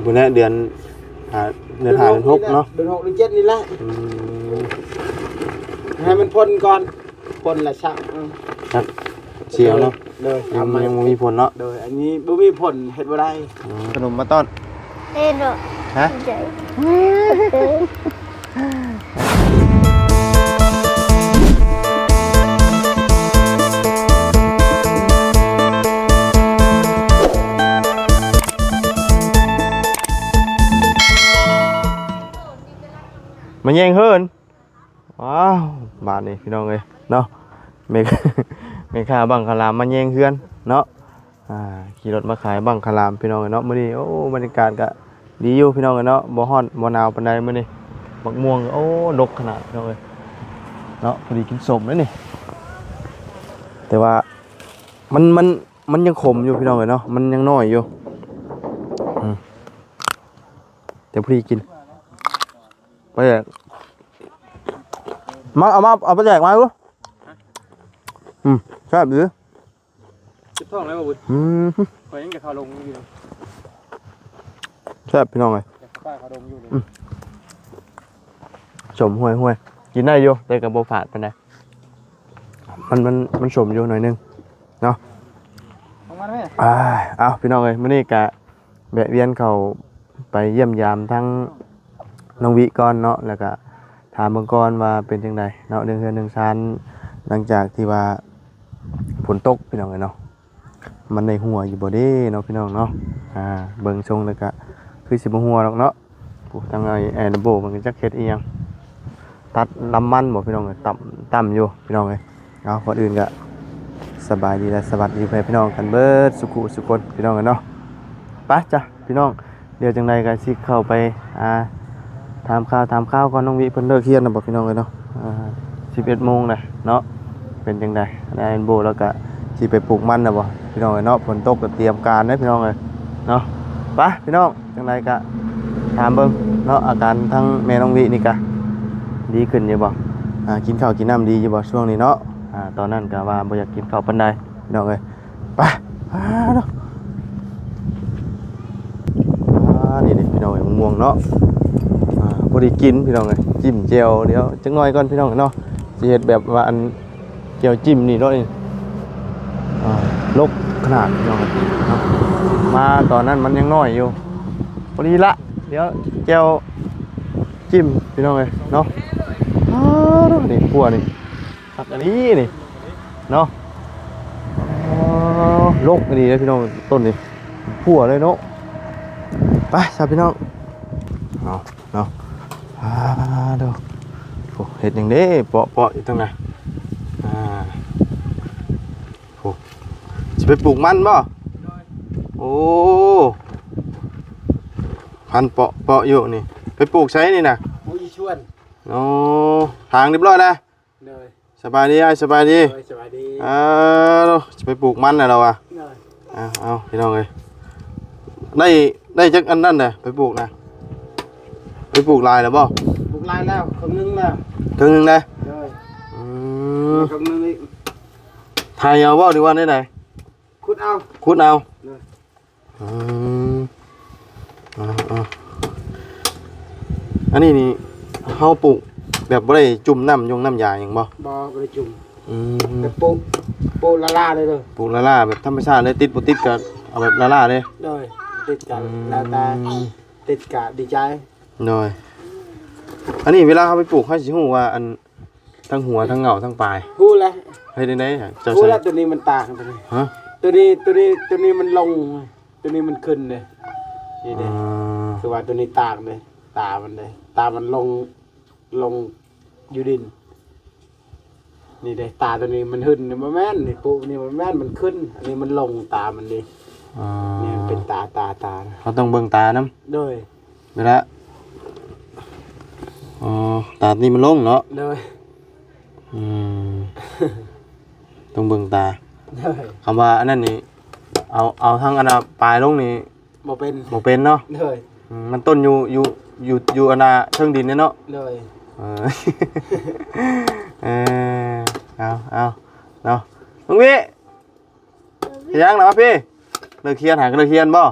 พุ่นแหละเดือนเดือน5เดือน6เนาะเดือน6เดือน7นี่แหละให้มันพ่นก่อนพ่นละชักครับเชียวเนาะเลยยังบ่มีผลเนาะโดยอันนี้บ่มีผลเฮ็ดบ่ได้ขนมมาต้อนเล่นหรอฮะมันแย่งเฮินว้าวบาทนี่พี่น้องเอ้ยเนาะเมฆาบังคลามมันแย่งเฮือนเนาะขี่รถมาขายบังคลามพี่น้องเอ้ยเนาะมื้อนี้โอ้บรรยากาศก็ดีอยู่พี่น้องเอ้ยเนาะบ่ร้อนบ่หนาวปานใดมื้อนี้บักม่วงโอ้ดกขนาดพี่น้องเอ้ยเนาะพอดีกินส้มแล้วนี่แต่ว่ามันยังขมอยู่พี่น้องเอ้ยเนาะมันยังน้อยอยู่เดี๋ยวพอดีกินไปแจกเอาไปแจกมาดูใช่หรือจิบท้องแล้วบ่บุญข่อยยังจะเข้าลงอยู่ใช่พี่น้องเลยป้าเข้าลงอยู่ชมห่วยกินได้อยู่แต่กับโบฝาดไปไหนมันชมอยู่หน่อยนึงเนาะเอาพี่น้องเลยมื่อนี้กะแบะเวียนเขาไปเยี่ยมยามทั้งน้องวิก่อนเนาะแล้วก็ถามเบิ่งก่อนว่าเป็นจังไดเนาะเรื่องเฮือนเรื่องซานหลังจากที่ว่าฝนตกพี่น้องเนาะมันในหัวอยู่บ่เด้เนาะพี่น้องเนาะเบิ่งทรงแล้วก็คือสิบ่หัวหรอกเนาะผู้ทางไอ้ระบบมันก็จักเฮ็ดอีหยังตัดลำมันบ่พี่น้องเอ้ยต่ำอยู่พี่น้องเอ้ยเอาคนอื่นก็สบายดีและสวัสดีพี่น้องกันเบิดสุขุสุคนพี่น้องกันเนาะไปจ้ะพี่น้องเดี๋ยวจังไดก็สิเข้าไปถามข้าวก่อนน้องวิเพิ่นเลิกเรียนน่ะบ่พี่น้องเอ้ยเนาะ11 โมงน่ะเนาะเป็นจังไดได้อันโบแล้วก็สิไปปลูกมันน่ะบ่พี่น้องเอ้ยเนาะฝนตกก็เตรียมการเด้อพี่น้องเอ้ยเนาะไปพี่น้องจังไดก็ถามเบิ่งเนาะอาการทั้งแม่น้องวินี่ก็ดีขึ้นอยู่บ่กินข้าวกินน้ำดีอยู่บ่ช่วงนี้เนาะตอนนั้นก็ว่าบ่อยากกินข้าวปานใดพี่น้องเอ้ยไปเนาะนี่พี่น้องเอ้ยม่วงเนาะพอดีกินพี่น้องเลยจิ้มเจียวเดี๋ยวจังน้อยก่อนพี่น้องเนาะสิเฮ็ดแบบว่าอันเจียวจิ้มนี่เนาะลกขนาดพี่น้องเนาะมาตอนนั้นมันยังน้อยอยู่พอดีละเดี๋ยวเจียวจิ้มพี่น้องเลยเนาะนี่ขั่วนี่ตักอันนี้นี่เนาะลกดีเลยพี่น้องต้นนี่ขั่วเลยเนาะไปสาพี่น้องเนาะดูเห็ดอย่างนี้เปาะอยู่ตรงไหนจะไปปลูกมันบ่โอ้พันเปาะอยู่นี่ไปปลูกใช้นี่นะมุ้ยชวนโอ้ทางเรียบร้อยแล้วสบายดีสบายดีจะไปปลูกมันอะไรวะเอาพี่น้องเลยได้จักอันนั่นเลยไปปลูกนะไปปลูกลายแล้วบ่ปลูกลายแล้วครึ่งนึงแล้วครึ่งนึงเลยครึ่งนึงอีกทายเอาบ่ดีว่าได้ไหนขุดเอาอันนี้นี่เฮาปลูกแบบบ่ได้จุ่มน้ำน้ำยาอย่างบ่บ่ได้จุ่มแต่ปลูกละเลยเด้อปลูกละแบบธรรมชาติเลยติดบ่ติดก็เอาแบบละเลยติดกันแล้วแต่ติดกะดีใจหน่อยอันนี้เวลาเขาไปปลูกเขาสิฮู้ว่าอันทั้งหัวทั้งเหงาทั้งปลายฮู้แล้วเฮ็ดได้ฮู้แล้วตัวนี้มันต่างตัวนี้ฮะตัวนี้มันลงตัวนี้มันขึ้นเลยนี่เด้คือว่าตัวนี้ต่างเลยตามันลงอยู่ดินนี่เด้ตาตัวนี้มันขึ้นมันแม่นนี่ปุ๊นี่มันแม่นมันขึ้นอันนี้มันลงตามันนี่นี่เป็นตาเขาต้องเบิ่งตาน้ำด้วยเวลาตานี่มันลงเนาะด้วยต้องเบิ่งตาคำว่าอันนั้นนี่เอาทั้งอันปลายลงนี่บ่เป็นเนาะด้วยมันต้นอยู่อันเชิงดินเนี่ยเนาะด้วยเอาเนาะลุงพี่ยังเหรอพี่เลิกเคียนหาเลิกเคียนบ่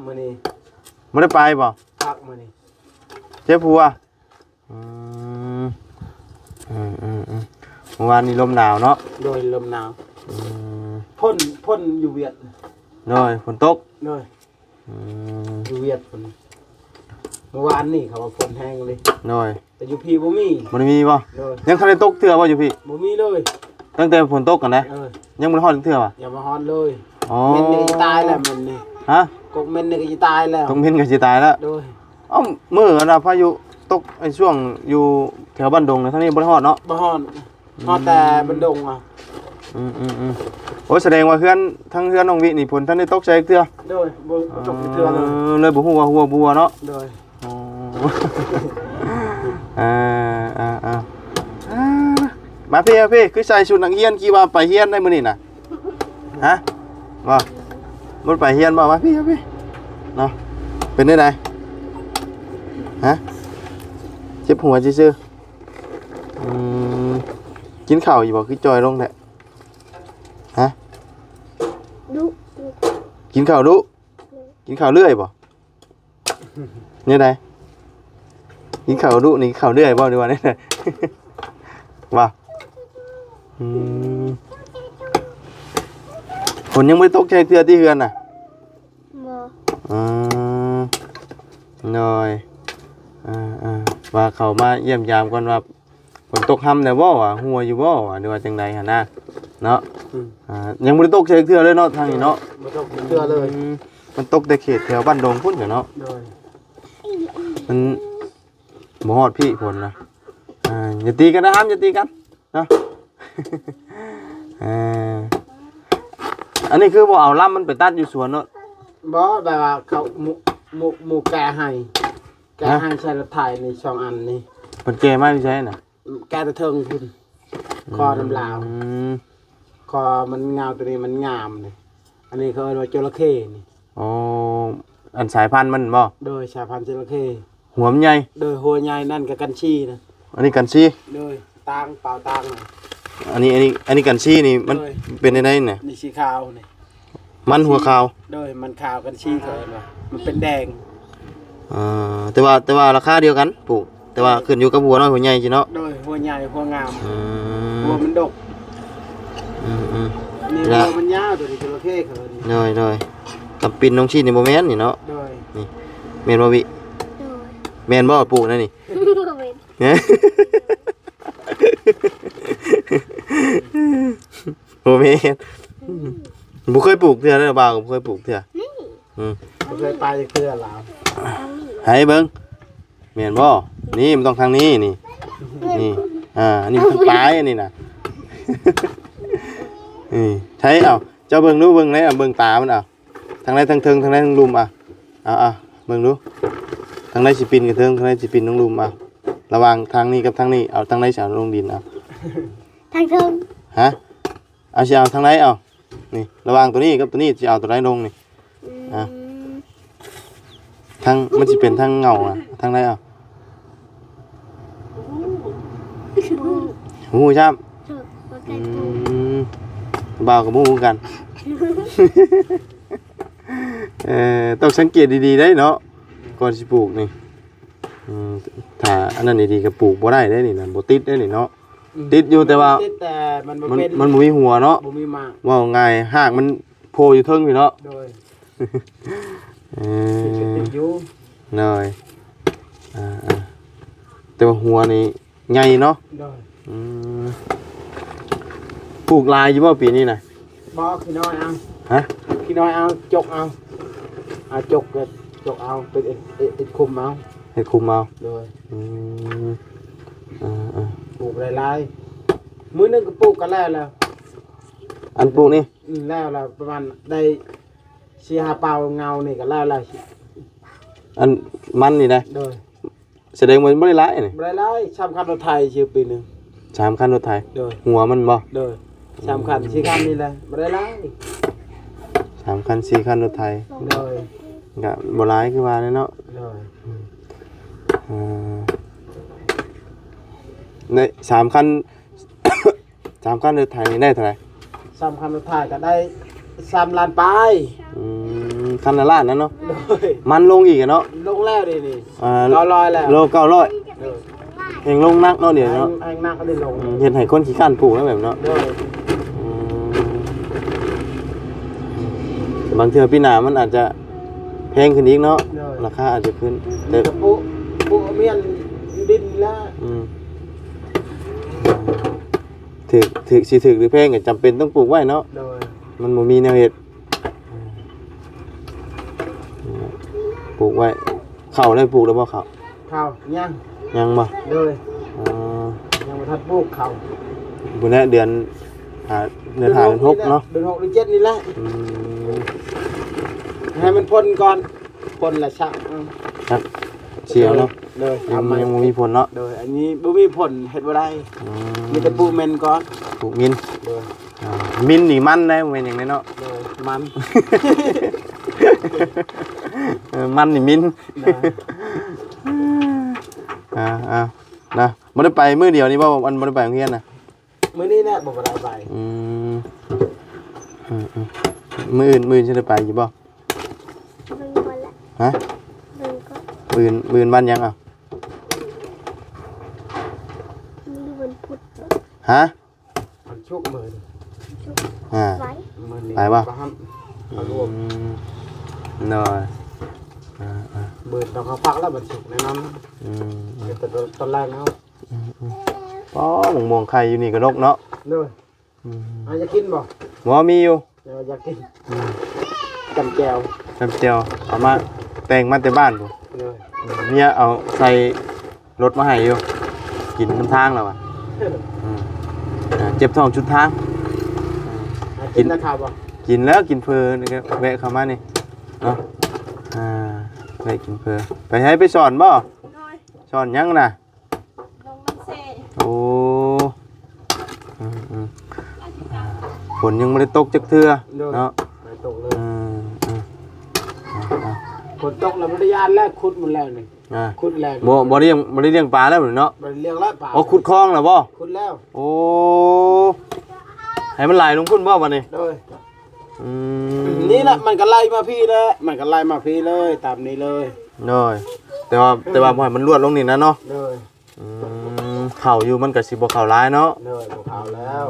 มื้อนี้ บ่ได้ไปบ่ พักมื้อนี้ เจ็บหัวอืมเมื่อวานนี้ลมหนาวเนาะ โดยลมหนาว อืม พ่นอยู่เวียด น้อยฝนตก โดย อืม อยู่เวียดพ่นเมื่อวานนี่เขาว่าฝนแห้งเลย น้อย แต่อยู่พี่บ่มี บ่ได้มีบ่ โดย ยังทันได้ตกเทื่อบ่อยู่พี่ บ่มีเลย ตั้งแต่ฝนตกกันนะ ยังบ่ได้ฮอดเทื่อว่ะ อย่ามาฮอนเลย อ๋อ เม่นนี่ก็จะตายแล้วเม่นนี่ ฮะ กกเม่นนี่ก็จะตายแล้ว ตรงมินก็สิตายแล้ว โดย เอ้ามื้อน่ะพายุตกไอ้ช่วงอยู่แถวบ้านดงนะทางนี้บ่ได้ฮอดเนาะ บ่ฮอนฮอนแต่บันดงอ่ะ โอ้แสดงว่าเฮือนทั้งเฮือนน้องวินี่ผลท่านได้ตกใจเทื่อ โดยบ่ตกเทื่อเลย เลยบ่ฮู้ว่าหัวบัวเนาะ โดย อ๋ออ่ามาพี่คือใส่ชุดนักเรียนกี่ว่าไปเรียนได้มื้อนี้น่ะฮะบ่บ่ไปเรียนบ่มาพี่เนาะเป็นได้ไดฮะเจ็บหัวซื่อๆกินข้าวอยู่บ่คือจอยลงแท้ฮะ ดุ กินข้าวดุกินข้าวเรื่อยบ่เนี่ยไดกินข้าวดุนี่ข้าวเรื่อยบ่ดีกว่าเนี่ยว่าฝนยังไม่ตกใจเทื่อที่เฮือนน่ะ บ่ อืมน้อยว่าเขามาเยี่ยมยามก่อนว่าฝนตกค่ำแล้วบ่วะหัวอยู่บ่วะหรือว่าจังไดหั่นนะเนาะยังบ่ได้ตกใจเทื่อเลยเนาะทางนี้เนาะ บ่ตกเทื่อเลย มันตกแต่เขตแถวบ้านดงพุ่นเนาะ โดย มันบ่ฮอดพี่ผลนะอย่าตีกันนะครับอย่าตีกันเนาะ อันนี้คือบ่เอาลำมันไปตัดอยู่สวนเนาะ บ่แบบว่าเขาหมูแกให้ใช้รถไถนี่2อันนี่ เพิ่นแก่มาพี่ใช่น่ะ แกตะเทิงพุ่นคอน้ำลาวคอมันงามตัวนี้มันงามนี่อันนี้เขาเรียกว่าจระเข้นี่ อ๋ออันสายพันธุ์มันบ่ โดยชาพันธุ์จระเข้ หัวมันใหญ่ โดยหัวใหญ่นั่นกับกันชีนะ อันนี้กันซี โดยตางเปล่าตางน่ะ อันนี้กันซีนี่มันเป็นได้เนี่ย นี่สีขาวนี่ มันหัวขาว โดยมันขาวกันชีเขาเห็นว่ามันเป็นแดง แต่ว่าราคาเดียวกันปลูกแต่ว่าขึ้นอยู่กับหัวน้อยหัวใหญ่จิเนาะ โดยหัวใหญ่หัวงาม อื หัว ม มันดก นี่ ละ หัวมันยาวตัวนี้จระเข้เขานี่ น้อยตำปินน้องชีนี่บ่แม่นนี่เนาะ โดย แม่นบ่วิ โดย แม่นบ่ปลูกนั่นนี่ บ่เป็น เนี่ยโอ้แม่นบ่เคยปลูกเทื่อเด้อบ่าวก็บ่เคยปลูกเทื่อ บ่เคยไปเทื่อลาว ให้เบิ่งแม่นบ่นี่มันต้องทางนี้นี่อันนี้มันทางปลายอันนี้น่ะ นี่ใช้เอาเจ้าเบิ่งดูเบิ่งไหนเอาเบิ่งตามันเอาทางไหนทางเทิงทางไหนทางลุมเอาเบิ่งดูทางไหนสิปินกับเทิงทางไหนสิปินทางลุมเอาระหว่างทางนี้กับทางนี้เอาทางไหนสิเอาลงดินเอา ทางเทิง ฮะเอาสิเอาทางไหนเอานี่ระหว่างตัวนี้กับตัวนี้สิเอาตัวไหนลงนี่ทางมันสิเป็นทางเงาทางไหนเอาหูช้ำ ถูกบ่ไกล อื ถูก มบ่าวกับหมูกัน ต้องสังเกตดีๆได้เนาะก่อนสิปลูกนี่ถ้าอันนั้นดีๆก็ปลูกบ่ได้ได้นี่นะบ่ติดได้นี่เนาะติดอยู่แต่ว่า ติดแต่มันบ่ มัน เป็น มันบ่มีหัวเนาะ บ่มีมาก ว่าง่ายหากมันโผล่อยู่เทิงพี่เนาะ โดย เอ ติดอยู่ น้อยแต่ว่าหัวนี่ใหญ่เนาะ โดย อืมปลูกลายอยู่บ่ปีนี้น่ะ บ่ขี้น้อยเอา ฮะ ขี้น้อยเอาจกเอาจกก็จกเอาเป็นเอ็ดคุมเอา เฮ็ดคุมเอา โดย อืมปลูกหลายๆมื้อหนึงก็ปลูกกันแล้ว อันปลูกนี่ แล้วประมาณได้4-5เปาเงานี่ก็แล้ว อันมันนี่นะ โดย แสดงว่ามันบ่ได้หลายนี่ หลายๆ3คันรถไถชื่อปีหนึง 3คันรถไถ โดย หัวมันบ่ โดย3คัน4คันนี่แหละบ่ได้หลาย 3คัน4คันรถไถ โดย ก็บ่หลายคือว่าเนาะ โดย ใน3คัน 3คันรถไถนี่ได้เท่าไหร่ 3คันรถไถก็ได้3ล้านปลาย 3 คันละล้านนั่นเนาะ โดย มันลงอีกอะเนาะ ลงแล้วนี่ อ่า 900แล้ว โล900 โดย เฮงลงนักเนาะเดี๋ยวเนาะ แองนักก็ได้ลง เฮ็ดให้คนขี้ข้านปลูกแล้วแบบเนาะ โดย อืมบางเทื่อปีหน้ามันอาจจะแพงขึ้นอีกเนาะราคาอาจจะขึ้นแต่ แต่ปุเมียนดินแล้ว อืมถึกสิถึกหรือแพงก็จำเป็นต้องปลูกไว้เนาะ โดย มันบ่มีแนวเฮ็ดปลูกไว้ข้าวได้ปลูกแล้วบ่ข้าว ข้าวยัง ยังบ่ โดย อ๋อ ยังบ่ทันปลูกข้าว บุญแน่เดือนหาเดือนหาเดือนหกเนาะ เดือน6เดือน7นี่แหละ อืม ให้มันพ่นก่อนพ่นละชัก ครับเสียวเนาะ โดย ยัง ทำมา ยังบ่มีผลเนาะ โดยอันนี้บ่มีผลเฮ็ดบ่ได้ อื มีแต่ปลูกเมนก่อน ปลูกมิน โดย มินนี่มันได้บ่แม่นหยังไดเนาะ โดยมัน มันนี่มิน โดย นะบ่ได้ไปมื้อเดียวนี่บ่มันบ่ได้ไปโรงเรียนน่ะ มื้อนี้แหละบ่ได้ไป อืมมื้ออื่นสิได้ไปอยู่บ่ เบิ่งก่อนละ ฮะ เบิ่งก่อน มื้ออื่นวันหยังอ่ะ มีวันพุธ ฮะ มันชุกมื้อ อ่า ไว้ มื้อนี้ ไปบ่ ห้ามเอารวม น้อย มื้อต้องเขาพักแล้วมันชุกแน่นอน อืม แต่ตอนแรกเนาะ อ๋อม่วงไข่อยู่นี่ก็ดกเนาะ โดยอยากกินบ่ หมอมีอยู่ อยากกินจำแจว จำเจียวเอามาแต่งมาแต่บ้านพุ่น เลย เมียเอาใส่รถมาให้อยู่กินน้ำทางแล้วอ่ะเจ็บท้องชุดทาง กินนะครับบ่ กินแล้วกินเพลินนี่ก็แวะเข้ามานี่เนาะแวะกินเพลินไปให้ไปสอนบ่สอนยังน่ะ ลงน้ำเซ่ โอ้ฝนยังไม่ได้ตกจักเทื่อเนาะ ไปตกเลย อืม ฝนตกแล้วมันได้ยานแล้วขุดมันแล้วนี่ อ่า ขุดแรง บ่ได้เลี้ยงปลาแล้วเนาะ มันเลี้ยงแล้วป่า อ๋อขุดคลองแล้วบ่ ขุดแล้ว โอ้ให้มันไหลลงพุ่นบ่วันนี้ โดย อืม นี่แหละมันก็ไล่มาพี่เลยมันก็ไล่มาพี่เลยตามนี้เลย น้อยแต่ว่าบ่ให้มันรวดลงนี่นะเนาะ เลย เข่าอยู่มันก็สิบ่เข่าร้ายเนาะ เลยบอกเขาแล้ว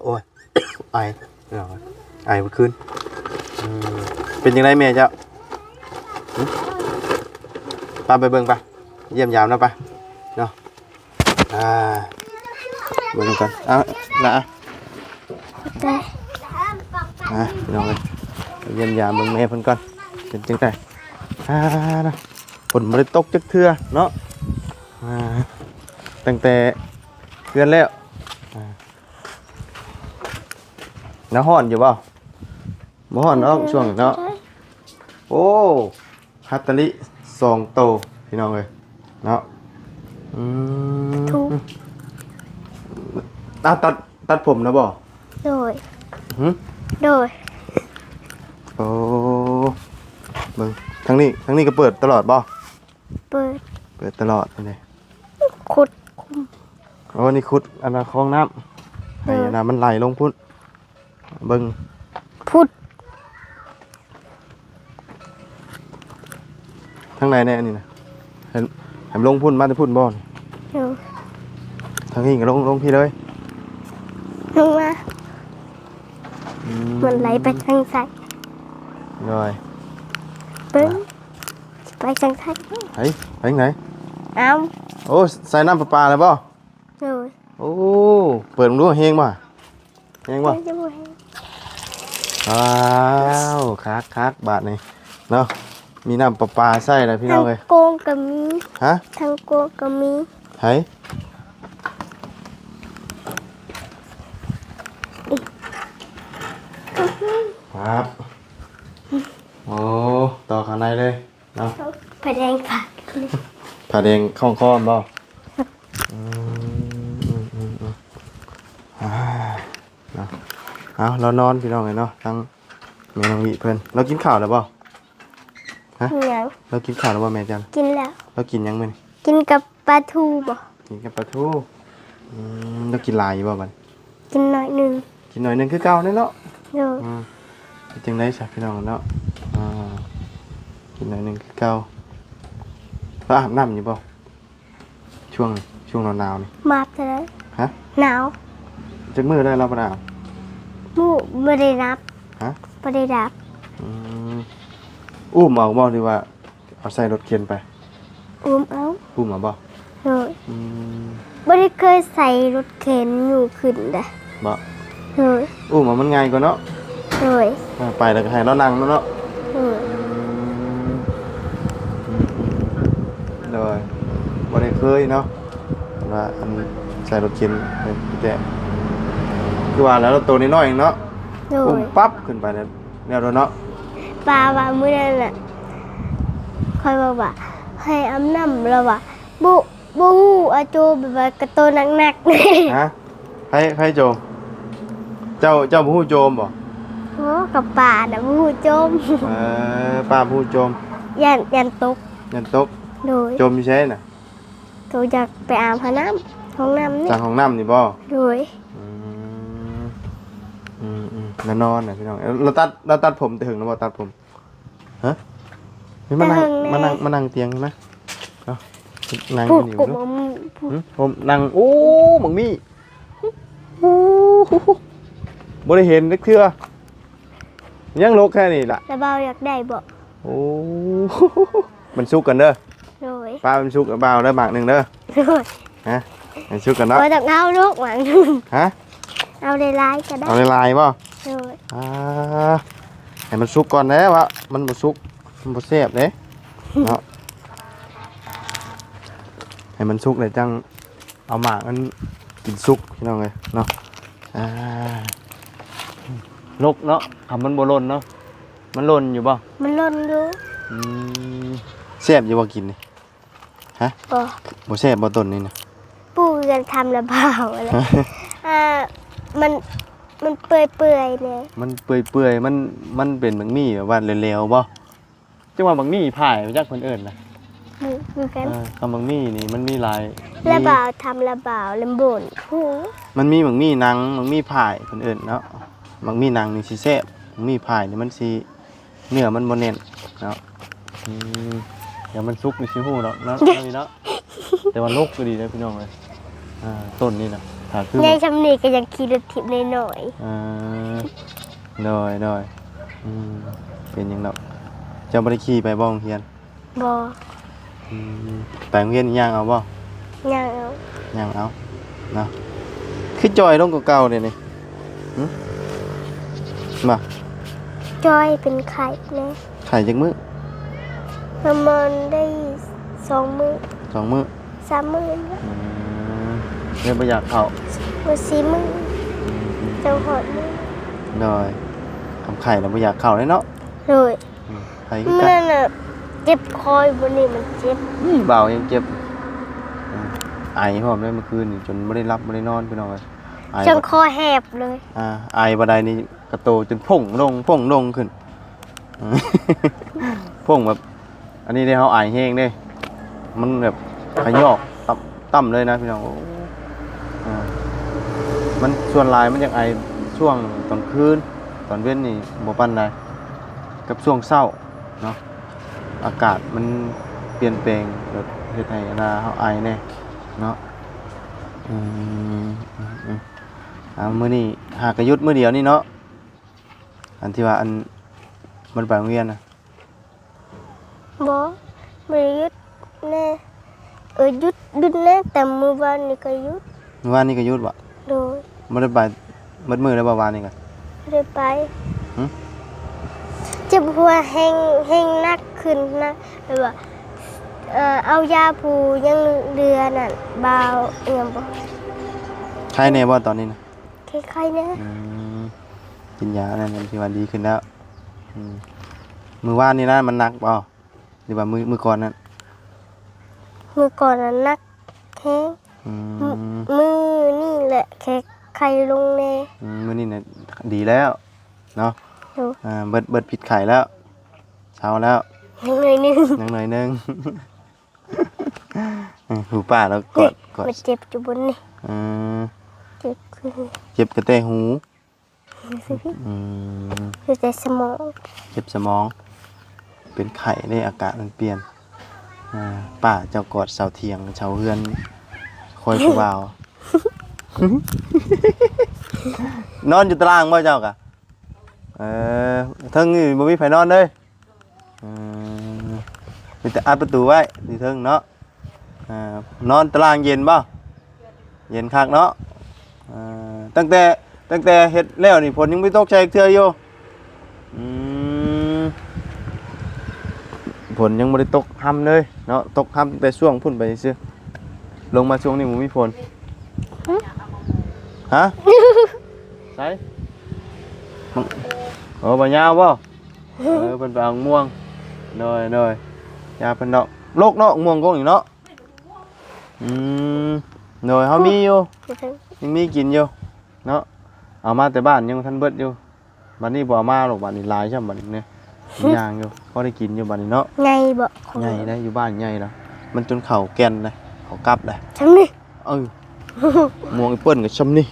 โอ้ยไอเอาไอเมื่อคืนเป็นยังไงแม่เจ้าหึป้าไปเบิ่งไปเยี่ยมยามนะไปเนาะเบิ่งกันละได้พี่น้องเลยไปเยี่ยมยามเบิ่งแม่เพิ่นก่อนเป็นจังไดนะฝนบ่ได้ตกจักเทื่อเนาะตั้งแต่เดือนแล้วน้ำฮ้อนอยู่เปล่าบ่ฮ้อนเนาะช่วงนี้เนาะโอ้ฮัตตาลิ2โตพี่น้องเลยเนาะทุก ตัดผมนะบ่ โดย หึ โดย โอ้เบิ่งทั้งนี้ก็เปิดตลอดบ่ เปิด เปิดตลอดนี่ ขุด โอ้นี่ขุดอันน่ะคลองน้ำให้น้ำมันไหลลงพุ่นเบิ่ง พุด ทางไหนแน่นี่นะให้มันลงพุ่นมาแต่พุ่นบ่นี่ เดี๋ยว ทางนี้ก็ลงพี่เลย ลงมามันไหลไปทางซ้าย เลย เบิ้งไปทางซ้าย ไปทางไหน เอา โอ้ใส่น้ำประปาเลยบ่ โดย โอ้เปิดมึงดูเฮงบ่เฮงบ่ ไม่ได้บ่ให้ ว้าวคักบาทนี่เนาะมีน้ำประปาใส่เลยพี่น้องเลย ทางโกงก็มี ฮะ ทางโกงก็มี ไห้ครับโอ้ต่อข้างในเลยเนาะ ไปแดงผัก ผ้าแดงข้องคอมบ่เนาะเอาเรานอนพี่น้องเลยเนาะทั้งแม่น้องวิเพิ่นเรากินข้าวแล้วบ่ หยัง เรากินข้าวแล้วบ่แม่จัน กินแล้ว เรากินยังมื้อนี้ กินกับปลาทูบ่ กินกับปลาทูเรากินหลายอยู่บ่บัด กินหน่อยหนึง กินหน่อยหนึงคือเก่านั่นเนาะ โดย แ จังได๋ซะพี่น้องเนาะกินหน่อยหนึงคือเก่าแล้วอาบน้ำอยู่บ่ช่วงหนาวๆนี่ มาบเท่าไหร่ ฮะ หนาว จักมื้อได้เราบ่ได้อาบ หมู่บ่ได้นับ ฮะ บ่ได้นับ อุ้มเอาบ่หรือว่าเอาใส่รถเข็นไป อุ้มเอา อุ้มเอาบ่ เลย อืม บ่ได้เคยใส่รถเข็นอยู่ขึ้นเด้อ บ่ เลย อุ้มเอามันง่ายกว่าเนาะ เลย ไปแล้วก็ให้เรานั่งเนาะ เลย โดยบ่ได้เคยเนาะว่าอันใส่รถเข็นเป็นแต่คือว่าแล้วตัวน้อยๆเนาะ เล อุ้ม ย ปั๊บขึ้นไปแล้วเนาะ ปลาว่ามื้อนั้นน่ะคอยบอกว่าให้อาบน้ำแล้วว่าบ่ฮู้อาโจแบบว่ากระโตหนักๆนี่ ฮะให้โจมเจ้าผู้โจมบ่ โอ้กับป่าน่ะบ่ฮู้จม ป้าผู้โจม ยันตก ยันตก โดย โจมอยู่ใช่น่ะ ตัวอยากไปอาบน้ำห้องน้ำนี่ จากห้องน้ำนี่บ่ โดย แล้วนอนน่ะพี่น้องเราตัดผมถึงแล้วบ่ตัดผมฮะนี่มานั่งเตียงใช่ไหมเนาะนั่ง พูด อยู่ กบ เนาะ ม ผมนั่งโอ้บังมี่โอ้บ่ได้เห็นนึกเทื่อยังลกแค่นี้ล่ะ แล้วเบาอยากได้บ่ โอ้ มันสุกกันเด้อ โดย ป้ามันสุกกับบ่าวได้หมากหนึ่งเด้อ โดย ฮะมันสุกกันเนาะ ว่าต้องเอาลูกหวังหนึ่ง ฮะ เอาได้ร้ายก็ได้ เอาลายๆป่ะ โดย ให้มันสุกก่อนนะวะมันบ่สุกมันบ่แซ่บเด้เนาะให้มันสุกเลยจังเอาหมากมันกินสุกพี่น้องเลยเนาะลกเนาะทำมันบ่ล่นเนาะมันล่นอยู่ป่ะ มันล่นอยู่ แซ่บอยู่บ่กินนี่ฮะ บ่ บ่แซ่บบ่ต้นนี่นะ ปูกันทำระเบาอะไรมันเปื่อยๆเนี่ย มันเปื่อยๆมันเป็นบางมี่แบบว่าเร็วๆบ่จังว่าบางมี่ผ่ายมาจากคนอื่นนะ คือกัน คำบางมี่นี่มันมีหลาย ระเบาทำระเบาลำบนหู มันมีบางมี่นังบางมี่ผ่ายคนอื่นเนาะบางมี่นังนี่สิแซ่บบางมี่ผ่ายนี่มันสิเนื้อมันบ่แน่นเนาะเดี๋ยวมันสุกนี่สิฮู้เนาะเนาะนี่เนาะแต่ว่าลกก็ดีนะพี่น้องเลยต้นนี่นะถ้าคือ ในชำนีก็ยังขี่รถทิพย์หน่อย น้อยเป็นหยังดอกเจ้าบ่ได้ขี่ไปบ่โรงเรียน บ่ ไปโรงเรียนย่างเอาบ่ ยังเอา ย่างเอาเนาะคือจอยลงกว่าเก่าเด้นี่มา จอยเป็นไข่นะ ไข่จักมื้อ ประมาณได้2 มื้อ 2 มื้อ 3 มื้อนะ เรียนบ่อยากเข้า มื้อ4 มื้อเจ้าหอดมื้อ น้อยทำไข่แล้วบ่อยากเข้าเลยเนาะ เลย ไข่คือกั มัน น น่ะเจ็บคอยบนนี้มันเจ็บ เบายังเจ็บไอพร้อมเลยเมื่อคืนนี่จนบ่ได้รับบ่ได้นอนพี่น้องเอ้ยไอ จนคอแหบเลย ไอบ่ได้นี่กระโตจนพ่งลงขึ้นพ่งแบบอันนี้ได้เฮาไอแห้งเด้มันแบบขยอกต่ำเลยนะพี่น้องมันส่วนหลายมันจากไอช่วงตอนคืนตอนเว้นนี่บ่ปานใดกับช่วงเช้าเนาะอากาศมันเปลี่ยนแปลงแบบเฮ็ดให้เฮาไอแน่เนาะมื้อนี้หากหยุดมื้อเดียวนี่เนาะอันที่ว่าอันมันไปโรงเรียนน่ะ บ่ไม่หยุดแน่หยุดแน่แต่มื้อวานนี่ก็หยุด เมื่อวานนี้ก็หยุดบ่ โดย บ่ได้ไปหมดมื้อแล้วบ่วานนี้ก็ ไม่ได้ไป หึ เจ็บหัวแห้งนักขึ้นนะแบบว่าเอายาผูยังเดือน่ะเบาเอียงบ่ ใครแน่บ่ตอนนี้นะ คล้ายๆนะ กินยาอันนั้นที่ว่าดีขึ้นแล้วมื้อวานนี่นะมันหนักบ่หรือว่ามื้อก่อนนั้น มือก่อนน่ะนักแห้ง มือนี่แหละแค่ไข่ลงแน่ มื้อนี้น่ะดีแล้วเนาะ ดู เบิดผิดไข้แล้วเช้าแล้ว หน่อยนึง ยังหน่อยนึง หูป้าแล้วกด มันเจ็บอยู่บนนี่ เออ เจ็บคือ เจ็บกระแตหู อืม คือแต่สมอง เจ็บสมอง เป็นไข้ได้อากาศมันเปลี่ยนป้าเจ้ากอดเสาเทียงเสาเฮือนคอยผู้บ่าว นอนอยู่ตารางบ่เจ้ากะเทิงนี่บ่มีไผนอนเลยมีแต่อัดประตูไว้ที่เทิงเนาะนอนตารางเย็นบ่เย็นคักเนาะตั้งแต่เฮ็ดแล้วนี่ฝนยังไม่ตกใจเทื่ออยู่ฝนยังบ่ได้ตกค่ำเลยเนาะตกค่ำแต่ช่วงพุ่นไปซื่อลงมาช่วงนี้บ่มีฝนฮะใส่โอ้บ่ยาวบ่เพิ่นไปเอาม่วงน้อยยาเพิ่นเนาะโลกเนาะม่วงกงอีกเนาะน้อยเฮามีอยู่ยังมีกินอยู่เนาะเอามาแต่บ้านยังทันเบิดอยู่บัดนี้บ่เอามาหรอกบัดนี้หลายช่ำบัดนี้เนี่ยย่างอยู่พอได้กินอยู่บัดนี้เนาะ ไงบ่ ใหญ่ได้อยู่บ้านใหญ่แล้วมันจนเข่าแก่นเลยเขากลับเลย ทำนี่ ม่วงไอ้เปิ้นกับชำนี่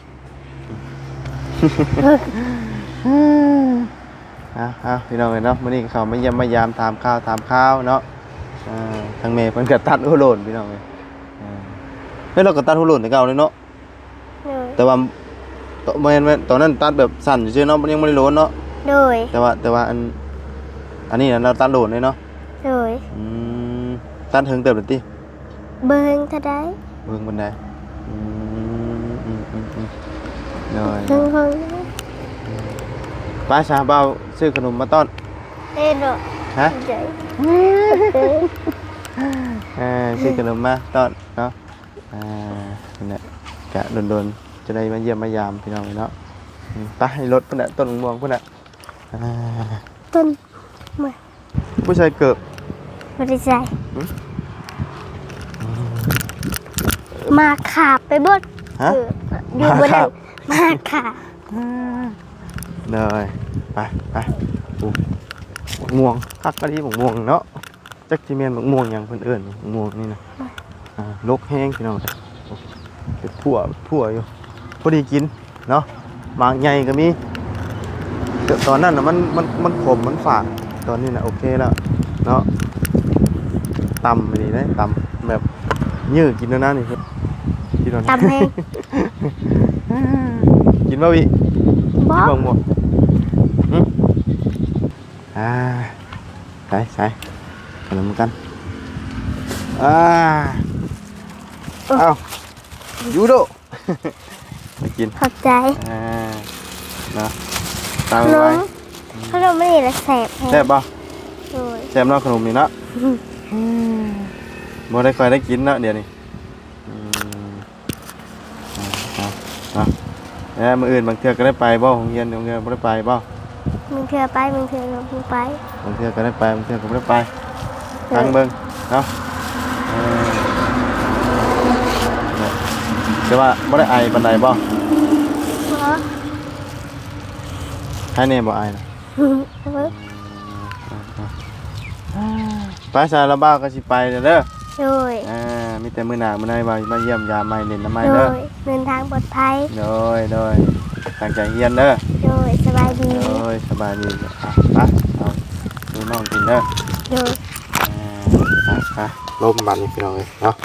พี่น้องเนาะมื้อนี้เขามาเยี่ยมมายามถามข้าวเนาะทางเมย์เพิ่นก็ตัดหัวโลนพี่น้องเอ้ยเฮ้ยเราก็ตัดหัวโลนแต่เก่าเลยเนาะแต่ว่าตอนนั้นตัดแบบสั้นซื่อๆเนาะมันยังบ่ได้โลนเนาะ โดย แต่ว่าอันนี้เราตัดโลนเลยเนาะ โดย ตัดถึงเติบเลยติ เบิ่งเท่าใด เบิ่งบันไดเลย เบิ่งห้อง ป้าชาเบาซื้อขนมมาต้อน เด้ดอก ฮะ ใจ ซื้อขนมมาต้อนเนาะนี่แหละกะโดนๆจะได้มาเยี่ยมมายามพี่น้องเนาะไปให้รถพุ่นน่ะต้นม่วงพุ่นน่ะ ต้นมา ผู้ชายเกิบ บ่ได้ใจมาขาบไปเบิด ฮะ อยู่บนนั้นมาขาบ เลยไปม่วงคักกะทิม่วงเนาะจักจิเมนม่วงอย่างเพิ่นเอิ้นม่วงนี่นะลกแห้งพี่น้องเป็นผัวอยู่พอดีกินเนาะหมากใหญ่ก็มีตอนนั้นน่ะมันขมมันฝาดตอนนี้น่ะโอเคแล้วเนาะตำไปดีได้ตำแบบยื้อกินแล้วนะนี่ครับกินแล้วนะ ตำแห้ง กินบ่วิ บ่ กินบ่ม่วงใส่ขนมกันเอายูโดไปกิน ขอบใจ เนาะตาม ขน ไว้ มขนมนี่ละแสบ แซ่บป่ะ โดย แซ่บเนาะขนมนี่เนาะบ่ได้ค่อยได้กินเนาะเดี๋ยวนี้มื้ออื่นบางเทื่อก็ได้ไปบ่โรงเรียนบ่ได้ไปบ่ มึงเถื่อไปมึงเถื่อลงมึงไป บางเทื่อก็ได้ไปบางเทื่อก็บ่ได้ไปทางเบิ่งเนาะแต่ว่าบ่ได้ไอปานใดบ่ เพราะ ใครแน่บ่ไอนะไปซาลาบ้าก็สิไปเด้อ โดย มีแต่มื้อหน้ามื้อไหนว่ามาเยี่ยมยามใหม่เล่นน้ำใหม่ โด เด้อย เดินทางปลอดภัย โดยตั้งใจเรียนเด้อ โดยสบายดี สบายดีไปเอาดูน้องกินเด้อ โดย ลมบัดนี่พี่น้องเอ้ยเนาะ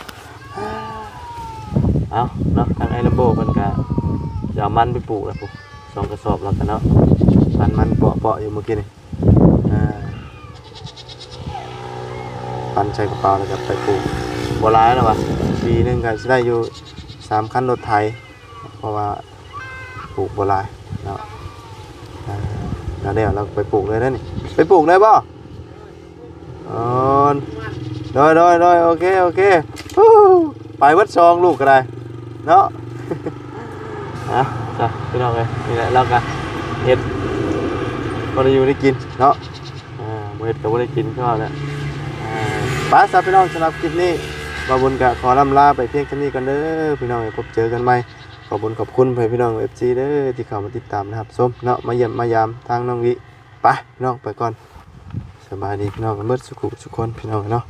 เอาเนาะทางไอ้ลำโบเพิ่นก็จะเอามันไปปลูกแล้วปุ๊บ2กระสอบแล้วกันเนาะมันเปาะอยู่เมื่อกี้นี่ปั่นใส่กระเป๋าแล้วก็ไปปลูกบ่หลายแล้วว่ะปีนึงก็สิได้อยู่3คันรถไถเพราะว่าปลูกบ่หลายเนาะแล้วเดี๋ยวเราไปปลูกเลยได้นี่ไปปลูกได้บ่โดยโอเคไปวัดซองลูกก็ได้เนาะจ้ะพี่น้องเลยนี่แหละแล้วกันเฮ็ดพอได้อยู่ได้กินเนาะเฮ็ดก็บ่ได้กินก็แล้วไปซะพี่น้องสำหรับคลิปนี้บ่าวบุญก็ขอลำลาไปเพียงเท่านี้กันเด้อพี่น้องพบเจอกันใหม่ขอบคุณพี่น้อง FC เด้อที่เข้ามาติดตามนะครับส้มเนาะมาเยี่ยมมายามทางน้องวิไปพี่น้องไปก่อนสบายดีพี่น้องกันเบิดสุขทุกคนพี่น้องเนาะ